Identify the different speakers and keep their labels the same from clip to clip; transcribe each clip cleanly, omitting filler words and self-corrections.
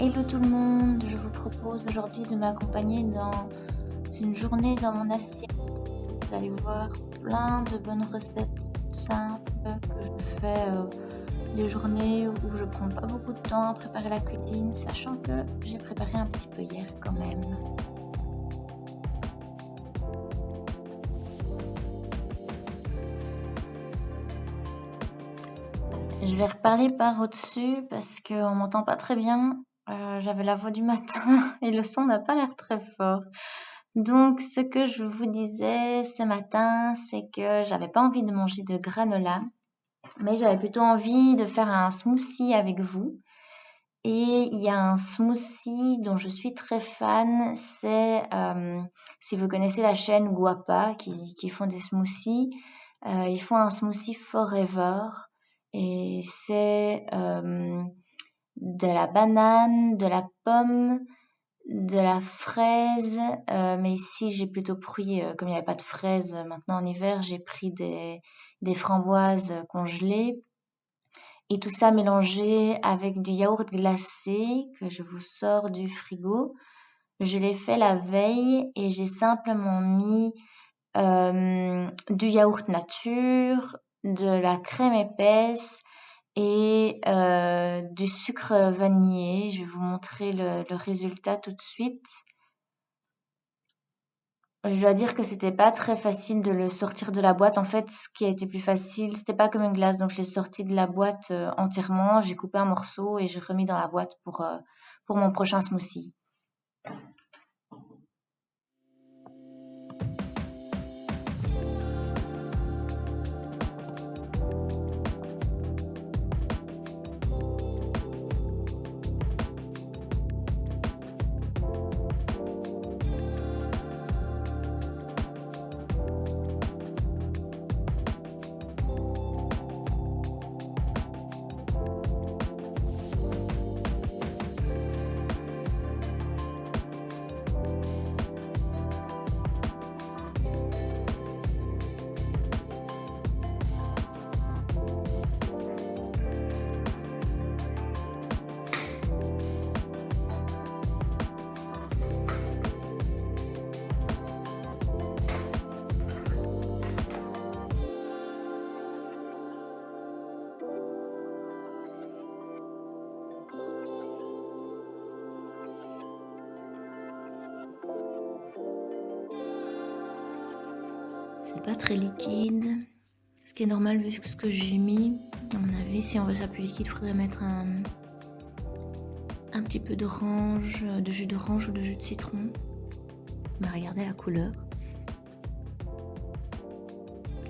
Speaker 1: Hello tout le monde, je vous propose aujourd'hui de m'accompagner dans une journée dans mon assiette. Vous allez voir plein de bonnes recettes simples que je fais les journées où je prends pas beaucoup de temps à préparer la cuisine, sachant que j'ai préparé un petit peu hier quand même. Je vais reparler par au-dessus parce qu'on m'entend pas très bien. J'avais la voix du matin et le son n'a pas l'air très fort. Donc, ce que je vous disais ce matin, c'est que j'avais pas envie de manger de granola, mais j'avais plutôt envie de faire un smoothie avec vous. Et il y a un smoothie dont je suis très fan, c'est, si vous connaissez la chaîne Guapa qui font des smoothies, ils font un smoothie forever et c'est de la banane, de la pomme, de la fraise, mais ici j'ai plutôt pris, comme il n'y avait pas de fraises maintenant en hiver, j'ai pris des framboises congelées et tout ça mélangé avec du yaourt glacé que je vous sors du frigo. Je l'ai fait la veille et j'ai simplement mis du yaourt nature, de la crème épaisse et du sucre vanillé. Je vais vous montrer le résultat tout de suite. Je dois dire que c'était pas très facile de le sortir de la boîte. En fait, ce qui a été plus facile, c'était pas comme une glace, donc je l'ai sorti de la boîte entièrement. J'ai coupé un morceau et j'ai remis dans la boîte pour mon prochain smoothie. C'est pas très liquide, ce qui est normal vu ce que j'ai mis. À mon avis, si on veut ça plus liquide, il faudrait mettre un petit peu d'orange, de jus d'orange ou de jus de citron. Mais regardez la couleur.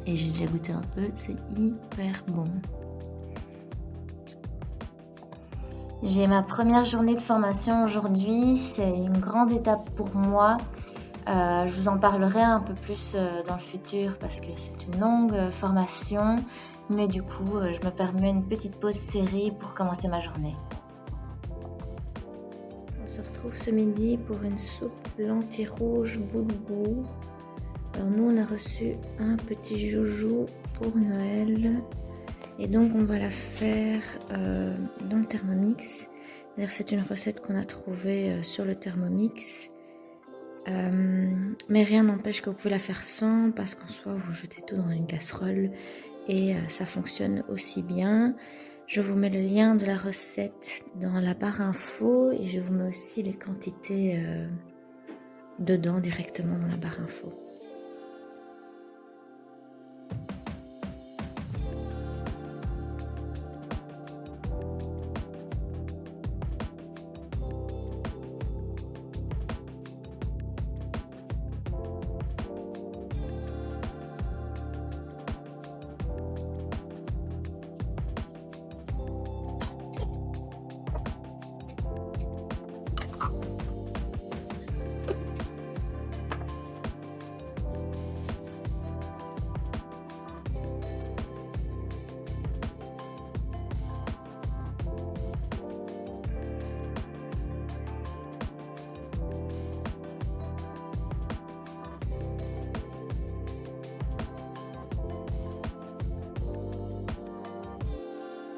Speaker 1: Et j'ai déjà goûté un peu, c'est hyper bon. J'ai ma première journée de formation aujourd'hui, c'est une grande étape pour moi. Je vous en parlerai un peu plus dans le futur parce que c'est une longue formation, mais du coup, je me permets une petite pause série pour commencer ma journée. On se retrouve ce midi pour une soupe lentilles rouges boulgour. Alors nous, on a reçu un petit joujou pour Noël et donc on va la faire dans le Thermomix. D'ailleurs, c'est une recette qu'on a trouvée sur le Thermomix. Mais rien n'empêche que vous pouvez la faire sans, parce qu'en soi vous jetez tout dans une casserole et ça fonctionne aussi bien. Je vous mets le lien de la recette dans la barre info et je vous mets aussi les quantités dedans directement dans la barre info.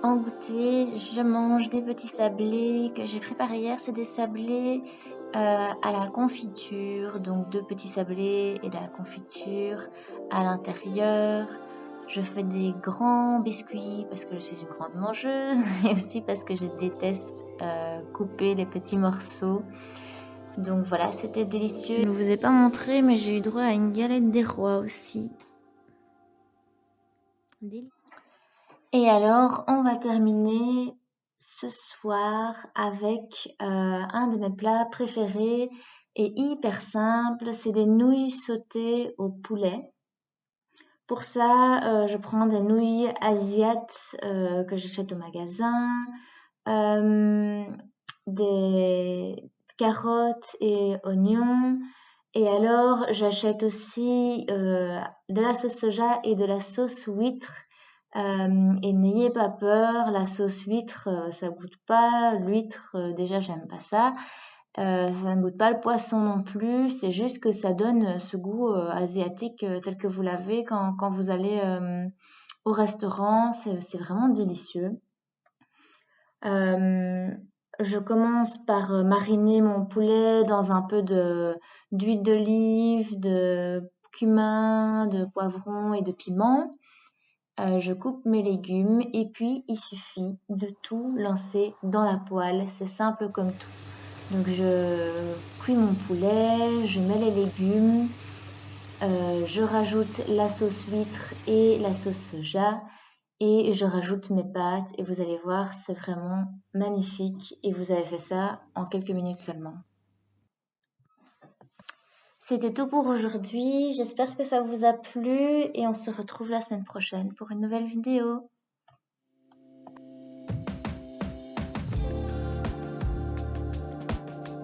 Speaker 1: En goûter, je mange des petits sablés que j'ai préparés hier. C'est des sablés à la confiture, donc 2 petits sablés et de la confiture à l'intérieur. Je fais des grands biscuits parce que je suis une grande mangeuse et aussi parce que je déteste couper les petits morceaux. Donc voilà, c'était délicieux. Je ne vous ai pas montré, mais j'ai eu droit à une galette des rois aussi. Et alors, on va terminer ce soir avec un de mes plats préférés et hyper simple, c'est des nouilles sautées au poulet. Pour ça, je prends des nouilles asiates que j'achète au magasin, des carottes et oignons. Et alors, j'achète aussi de la sauce soja et de la sauce huître. Et n'ayez pas peur, la sauce huître, ça goûte pas l'huître, déjà j'aime pas ça. Ça ne goûte pas le poisson non plus, c'est juste que ça donne ce goût asiatique tel que vous l'avez quand vous allez au restaurant, c'est vraiment délicieux. Je commence par mariner mon poulet dans un peu d'huile d'olive, de cumin, de poivron et de piment. Je coupe mes légumes et puis il suffit de tout lancer dans la poêle. C'est simple comme tout. Donc je cuis mon poulet, je mets les légumes, je rajoute la sauce huître et la sauce soja et je rajoute mes pâtes et vous allez voir, c'est vraiment magnifique et vous avez fait ça en quelques minutes seulement. C'était tout pour aujourd'hui, j'espère que ça vous a plu et on se retrouve la semaine prochaine pour une nouvelle vidéo.